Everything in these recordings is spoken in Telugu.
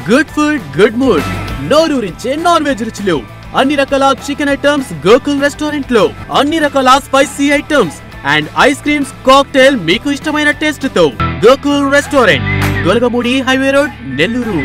గుడ్ ఫుడ్ గుడ్ మూడ్ నోరూరించే నాన్ వెజ్ రుచులు అన్ని రకాల చికెన్ ఐటమ్స్ గోకుల్ రెస్టారెంట్ లో అన్ని రకాల spicy items and ice creams cocktail మీకు ఇష్టమైన టేస్ట్ తో Gokul restaurant Golagamudi highway road Nellore.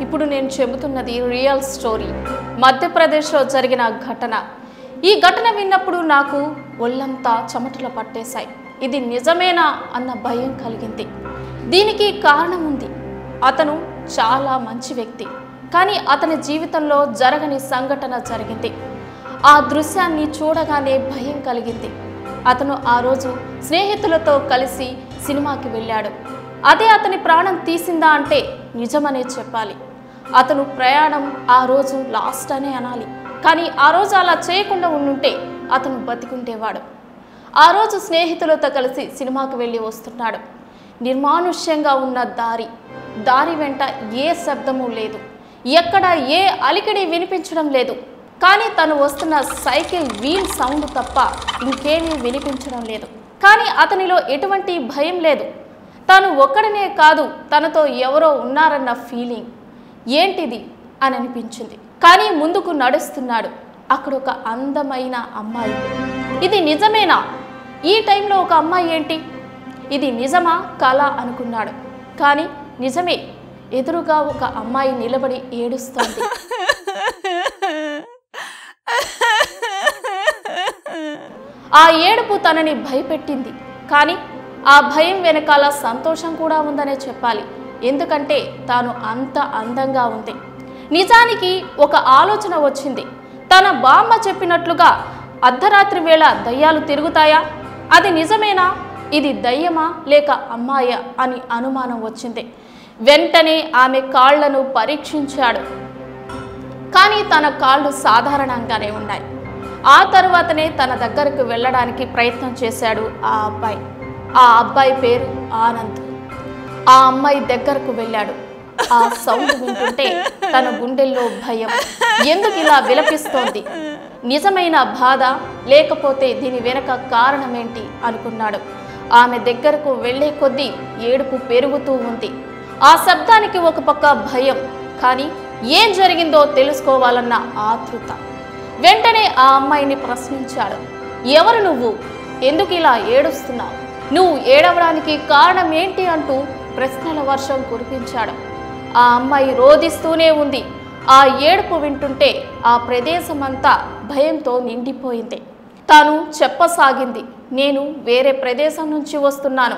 ఇప్పుడు నేను చెబుతున్నది రియల్ స్టోరీ. మధ్యప్రదేశ్లో జరిగిన ఘటన. ఈ ఘటన విన్నప్పుడు నాకు ఒళ్ళంతా చెమటలు పట్టేశాయి. ఇది నిజమేనా అన్న భయం కలిగింది. దీనికి కారణం ఉంది. అతను చాలా మంచి వ్యక్తి, కానీ అతని జీవితంలో జరగని సంఘటన జరిగింది. ఆ దృశ్యాన్ని చూడగానే భయం కలిగింది. అతను ఆ రోజు స్నేహితులతో కలిసి సినిమాకి వెళ్ళాడు. అదే అతని ప్రాణం తీసిందా అంటే నిజమనే చెప్పాలి. అతను ప్రయాణం ఆ రోజు లాస్ట్ అనే అనాలి. కానీ ఆ రోజు అలా చేయకుండా ఉండుంటే అతను బతికుండేవాడు. ఆ రోజు స్నేహితులతో కలిసి సినిమాకి వెళ్ళి వస్తున్నాడు. నిర్మానుష్యంగా ఉన్న దారి వెంట ఏ శబ్దము లేదు, ఎక్కడ ఏ అలికిడి వినిపించడం లేదు. కానీ తను వస్తున్న సైకిల్ వీల్ సౌండ్ తప్ప ఇంకేమీ వినిపించడం లేదు. కానీ అతనిలో ఎటువంటి భయం లేదు. తాను ఒక్కడనే కాదు, తనతో ఎవరో ఉన్నారన్న ఫీలింగ్. ఏంటిది అని అనిపించింది. కానీ ముందుకు నడుస్తున్నాడు. అక్కడ ఒక అందమైన అమ్మాయి. ఇది నిజమేనా? ఈ టైంలో ఒక అమ్మాయి ఏంటి? ఇది నిజమా కళ అనుకున్నాడు. కానీ నిజమే. ఎదురుగా ఒక అమ్మాయి నిలబడి ఏడుస్తోంది. ఆ ఏడుపు తనని భయపెట్టింది. కానీ ఆ భయం వెనకాల సంతోషం కూడా ఉందనే చెప్పాలి. ఎందుకంటే తాను అంత అందంగా ఉంది. నిజానికి ఒక ఆలోచన వచ్చింది. తన బామ్మ చెప్పినట్లుగా అర్ధరాత్రి వేళ దయ్యాలు తిరుగుతాయా? అది నిజమేనా? ఇది దయ్యమా లేక అమ్మాయా అని అనుమానం వచ్చింది. వెంటనే ఆమె కాళ్లను పరీక్షించాడు. కానీ తన కాళ్ళు సాధారణంగానే ఉన్నాయి. ఆ తర్వాతనే తన దగ్గరకు వెళ్ళడానికి ప్రయత్నం చేశాడు ఆ అబ్బాయి. ఆ అబ్బాయి పేరు ఆనంద్. ఆ అమ్మాయి దగ్గరకు వెళ్ళాడు. ఆ సౌండ్ వింటుంటే తన గుండెల్లో భయం. ఎందుకు ఇలా విలపిస్తోంది? నిజమైన బాధ లేకపోతే దీని వెనక కారణమేంటి అనుకున్నాడు. ఆమె దగ్గరకు వెళ్లే కొద్దీ ఏడుపు పెరుగుతూ ఉంది. ఆ శబ్దానికి ఒక పక్క భయం, కానీ ఏం జరిగిందో తెలుసుకోవాలన్న ఆతృత. వెంటనే ఆ అమ్మాయిని ప్రశ్నించాడు. ఎవరు నువ్వు? ఎందుకు ఇలా ఏడుస్తున్నావు? నువ్వు ఏడవడానికి కారణం ఏంటి అంటూ ప్రశ్నల వర్షం కురిపించాడు. ఆ అమ్మాయి రోదిస్తూనే ఉంది. ఆ ఏడుపు వింటుంటే ఆ ప్రదేశమంతా భయంతో నిండిపోయింది. తాను చెప్పసాగింది, నేను వేరే ప్రదేశం నుంచి వస్తున్నాను.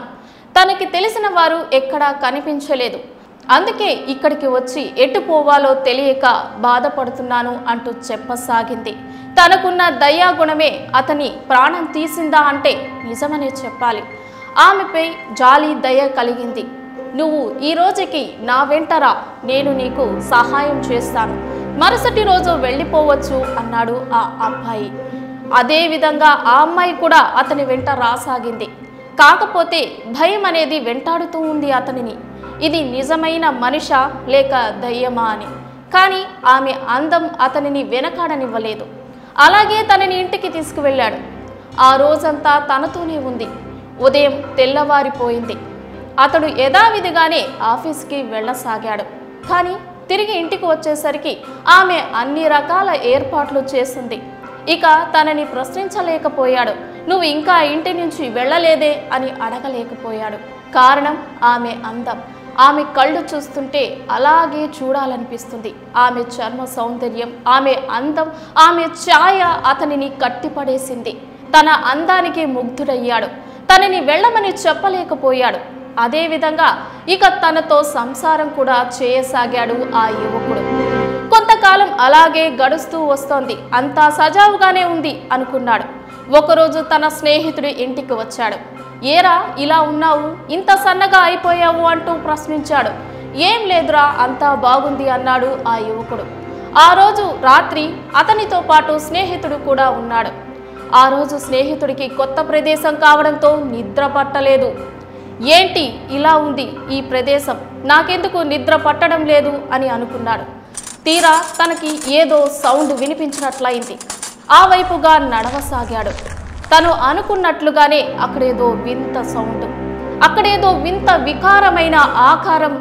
తనకి తెలిసిన వారు ఎక్కడా కనిపించలేదు. అందుకే ఇక్కడికి వచ్చి ఎటు పోవాలో తెలియక బాధపడుతున్నాను అంటూ చెప్పసాగింది. తనకున్న దయాగుణమే అతని ప్రాణం తీసిందా అంటే నిజమనే చెప్పాలి. ఆమెపై జాలి దయ కలిగింది. నువ్వు ఈ రోజుకి నా వెంటరా, నేను నీకు సహాయం చేస్తాను. మరుసటి రోజు వెళ్ళిపోవచ్చు అన్నాడు ఆ అబ్బాయి. అదేవిధంగా ఆ అమ్మాయి కూడా అతని వెంట రాసాగింది. కాకపోతే భయం అనేది వెంటాడుతూ ఉంది అతనిని. ఇది నిజమైన మనిషా లేక దయ్యమా అని. కానీ ఆమె అందం అతనిని వెనకాడనివ్వలేదు. అలాగే తనని ఇంటికి తీసుకువెళ్ళాడు. ఆ రోజంతా తనతోనే ఉంది. ఉదయం తెల్లవారిపోయింది. అతడు యథావిధిగానే ఆఫీస్కి వెళ్ళసాగాడు. కానీ తిరిగి ఇంటికి వచ్చేసరికి ఆమె అన్ని రకాల ఏర్పాట్లు చేసింది. ఇక తనని ప్రశ్నించలేకపోయాడు. నువ్వు ఇంకా ఇంటి నుంచి వెళ్ళలేదే అని అడగలేకపోయాడు. కారణం ఆమె అందం. ఆమె కళ్ళు చూస్తుంటే అలాగే చూడాలనిపిస్తుంది. ఆమె చర్మ సౌందర్యం, ఆమె అందం, ఆమె ఛాయ అతనిని కట్టిపడేసింది. తన అందానికి ముగ్ధుడయ్యాడు. తనని వెళ్ళమని చెప్పలేకపోయాడు. అదేవిధంగా ఇక తనతో సంసారం కూడా చేయసాగాడు ఆ యువకుడు. కొంతకాలం అలాగే గడుస్తూ వస్తోంది. అంతా సజావుగానే ఉంది అనుకున్నాడు. ఒకరోజు తన స్నేహితుడి ఇంటికి వచ్చాడు. ఏరా ఇలా ఉన్నావు, ఇంత సన్నగా అయిపోయావు అంటూ ప్రశ్నించాడు. ఏం లేదురా, అంతా బాగుంది అన్నాడు ఆ యువకుడు. ఆ రోజు రాత్రి అతనితో పాటు స్నేహితుడు కూడా ఉన్నాడు. ఆ రోజు స్నేహితుడికి కొత్త ప్రదేశం కావడంతో నిద్ర పట్టలేదు. ఏంటి ఇలా ఉంది ఈ ప్రదేశం, నాకెందుకు నిద్ర పట్టడం లేదు అని అనుకున్నాడు. తీరా తనకి ఏదో సౌండ్ వినిపించినట్లయింది. ఆ వైపుగా నడవసాగాడు. తను అనుకున్నట్లుగానే అక్కడేదో వింత సౌండ్, అక్కడేదో వింత వికారమైన ఆకారం.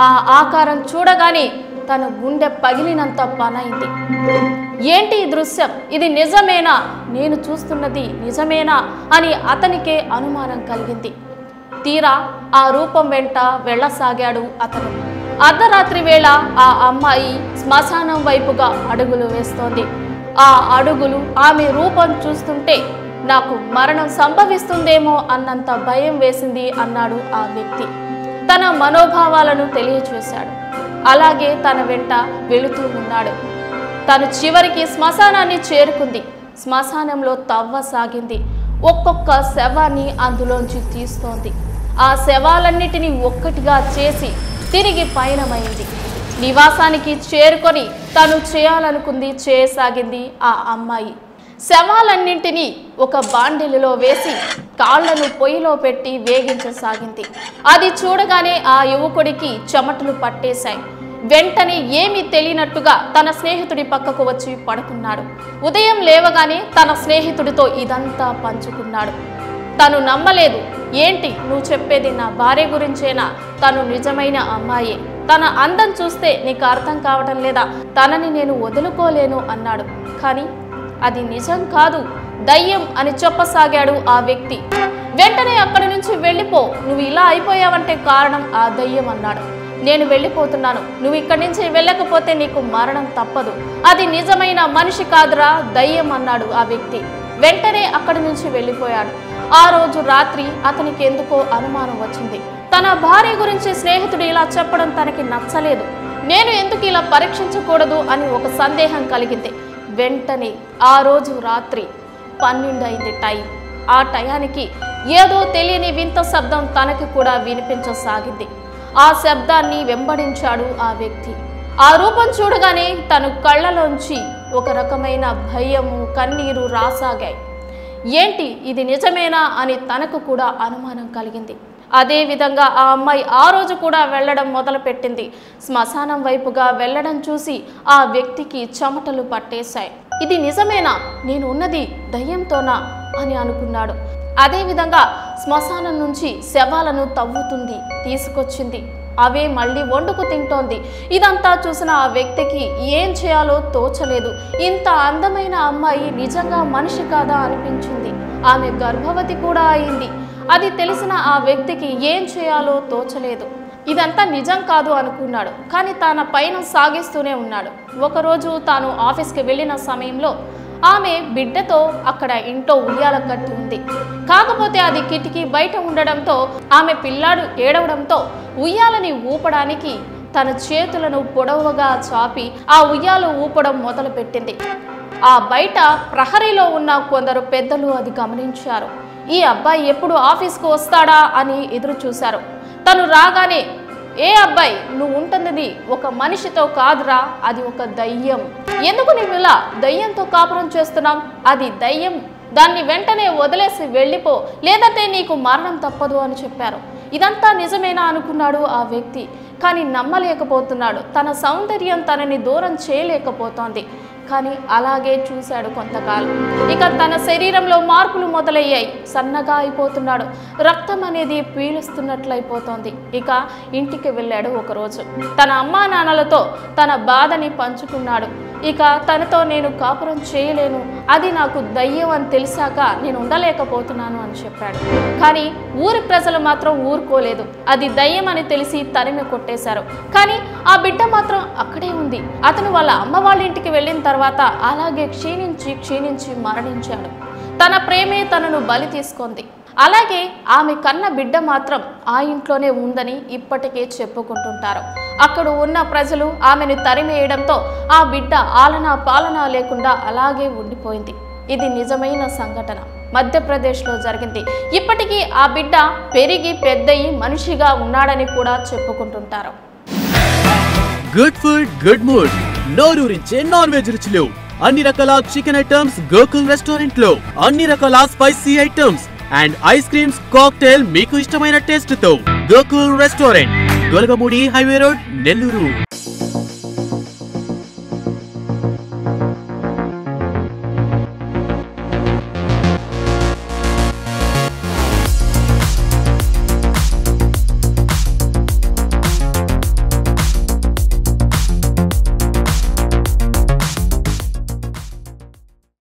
ఆ ఆకారం చూడగానే తన గుండె పగిలినంత పనైంది. ఏంటి ఈ దృశ్యం? ఇది నిజమేనా? నేను చూస్తున్నది నిజమేనా అని అతనికే అనుమానం కలిగింది. తీరా ఆ రూపం వెంట వెళ్ళసాగాడు అతను. అర్ధరాత్రి వేళ ఆ అమ్మాయి శ్మశానం వైపుగా అడుగులు వేస్తోంది. ఆ అడుగులు, ఆమె రూపం చూస్తుంటే నాకు మరణం సంభవిస్తుందేమో అన్నంత భయం వేసింది అన్నాడు ఆ వ్యక్తి. తన మనోభావాలను తెలియచేశాడు. అలాగే తన వెంట వెళుతూ ఉన్నాడు. తను చివరికి శ్మశానాన్ని చేరుకుంది. శ్మశానంలో తవ్వసాగింది. ఒక్కొక్క శవాన్ని అందులోంచి తీస్తోంది. ఆ శవాలన్నిటినీ ఒక్కటిగా చేసి తిరిగి పయనమైంది. నివాసానికి చేరుకొని తను చేయాలనుకుంది చేయసాగింది ఆ అమ్మాయి. శవాలన్నింటినీ ఒక బాండిలో వేసి కాళ్లను పొయ్యిలో పెట్టి వేగించసాగింది. అది చూడగానే ఆ యువకుడికి చెమటలు పట్టేశాయి. వెంటనే ఏమీ తెలియనట్టుగా తన స్నేహితుడి పక్కకు వచ్చి పడుకున్నాడు. ఉదయం లేవగానే తన స్నేహితుడితో ఇదంతా పంచుకున్నాడు. తను నమ్మలేదు. ఏంటి నువ్వు చెప్పేది? నా భార్య గురించేనా? తను నిజమైన అమ్మాయే. తన అందం చూస్తే నీకు అర్థం కావటం లేదా? తనని నేను వదులుకోలేను అన్నాడు. కానీ అది నిజం కాదు, దయ్యం అని చెప్పసాగాడు ఆ వ్యక్తి. వెంటనే అక్కడి నుంచి వెళ్ళిపో, నువ్వు ఇలా అయిపోయావంటే కారణం ఆ దయ్యం అన్నాడు. నేను వెళ్ళిపోతున్నాను, నువ్వు ఇక్కడి నుంచి వెళ్ళకపోతే నీకు మరణం తప్పదు. అది నిజమైన మనిషి కాదురా, దయ్యం అన్నాడు ఆ వ్యక్తి. వెంటనే అక్కడి నుంచి వెళ్ళిపోయాడు. ఆ రోజు రాత్రి అతనికి ఎందుకో అనుమానం వచ్చింది. తన భార్య గురించి స్నేహితుడు ఇలా చెప్పడం తనకి నచ్చలేదు. నేను ఎందుకు ఇలా పరీక్షించకూడదు అని ఒక సందేహం కలిగింది. వెంటనే ఆ రోజు రాత్రి 12 అయింది టైం. ఆ టయానికి ఏదో తెలియని వింత శబ్దం తనకి కూడా వినిపించసాగింది. ఆ శబ్దాన్ని వెంబడించాడు ఆ వ్యక్తి. ఆ రూపం చూడగానే తను కళ్ళలోంచి ఒక రకమైన భయము, కన్నీరు రాసాగాయి. ఏంటి ఇది నిజమేనా అని తనకు కూడా అనుమానం కలిగింది. అదే విధంగా ఆ అమ్మాయి ఆ రోజు కూడా వెళ్ళడం మొదలుపెట్టింది. శ్మశానం వైపుగా వెళ్ళడం చూసి ఆ వ్యక్తికి చెమటలు పట్టేశాయి. ఇది నిజమేనా? నేను ఉన్నది దయ్యంతోనా అని అనుకున్నాడు. అదేవిధంగా శ్మశానం నుంచి శవాలను తవ్వుతుంది, తీసుకొచ్చింది. అవే మళ్ళీ వండుకు తింటోంది. ఇదంతా చూసిన ఆ వ్యక్తికి ఏం చేయాలో తోచలేదు. ఇంత అందమైన అమ్మాయి నిజంగా మనిషి కాదా అనిపించింది. ఆమె గర్భవతి కూడా అయింది. అది తెలిసిన ఆ వ్యక్తికి ఏం చేయాలో తోచలేదు. ఇదంతా నిజం కాదు అనుకున్నాడు. కానీ తన పైన సాగిస్తూనే ఉన్నాడు. ఒకరోజు తాను ఆఫీస్కి వెళ్ళిన సమయంలో ఆమె బిడ్డతో అక్కడ ఇంట్లో ఉయ్యాల కట్టి ఉంది. కాకపోతే అది కిటికీ బయట ఉండడంతో ఆమె పిల్లాడు ఏడవడంతో ఉయ్యాలని ఊపడానికి తన చేతులను పొడవుగా చాపి ఆ ఉయ్యాల ఊపడం మొదలుపెట్టింది. ఆ బయట ప్రహరీలో ఉన్న కొందరు పెద్దలు అది గమనించారు. ఈ అబ్బాయి ఎప్పుడు ఆఫీస్కు వస్తాడా అని ఎదురు చూశారు. తను రాగానే, ఏ అబ్బాయి, నువ్వు ఉంటుంది ఒక మనిషితో కాదురా, అది ఒక దయ్యం. ఎందుకు నువ్వు ఇలా దయ్యంతో కాపురం చేస్తున్నావు? అది దయ్యం, దాన్ని వెంటనే వదిలేసి వెళ్ళిపో, లేదంటే నీకు మరణం తప్పదు అని చెప్పారు. ఇదంతా నిజమేనా అనుకున్నాడు ఆ వ్యక్తి. కానీ నమ్మలేకపోతున్నాడు. తన సౌందర్యం తనని దూరం చేయలేకపోతోంది. కానీ అలాగే చూశాడు కొంతకాలం. ఇక తన శరీరంలో మార్పులు మొదలయ్యాయి. సన్నగా అయిపోతున్నాడు. రక్తం అనేది పీలుస్తున్నట్లయిపోతోంది. ఇక ఇంటికి వెళ్ళాడు ఒకరోజు. తన అమ్మా నాన్నలతో తన బాధని పంచుకున్నాడు. ఇక తనతో నేను కాపురం చేయలేను, అది నాకు దయ్యం అని తెలిసాక నేను ఉండలేకపోతున్నాను అని చెప్పాడు. కానీ ఊరి ప్రజలు మాత్రం ఊరుకోలేదు. అది దయ్యం అని తెలిసి తరిమి కొట్టేశారు. కానీ ఆ బిడ్డ మాత్రం అక్కడే ఉంది. అతను వాళ్ళ అమ్మ వాళ్ళ ఇంటికి వెళ్ళిన తర్వాత అలాగే క్షీణించి మరణించాడు. తన ప్రేమే తనను బలి తీసుకుంది. అలాగే ఆమె కన్న బిడ్డ మాత్రం ఆ ఇంట్లోనే ఉందని ఇప్పటికే చెప్పుకుంటుంటారు. అక్కడ ఉన్న ప్రజలు ఆమెను తరిమేయడంతో ఆ బిడ్డ ఆలనా పాలనా లేకుండా అలాగే ఉండిపోయింది. ఇది నిజమైన సంఘటన. మధ్యప్రదేశ్లో జరిగింది. ఇప్పటికీ ఆ బిడ్డ పెరిగి పెద్దయి మనిషిగా ఉన్నాడని కూడా చెప్పుకుంటుంటారు. గుడ్ ఫుడ్, గుడ్ మూడ్, నోరూరించే నాన్ వెజ్ రుచులు, అన్ని రకాల చికెన్ ఐటమ్స్ గోకుల్ రెస్టారెంట్ లో, అన్ని రకాల spicy items and ice creams, cocktail మీకు ఇష్టమైన టేస్ట్ తో Gokul restaurant, Golagamudi highway road, Nellore.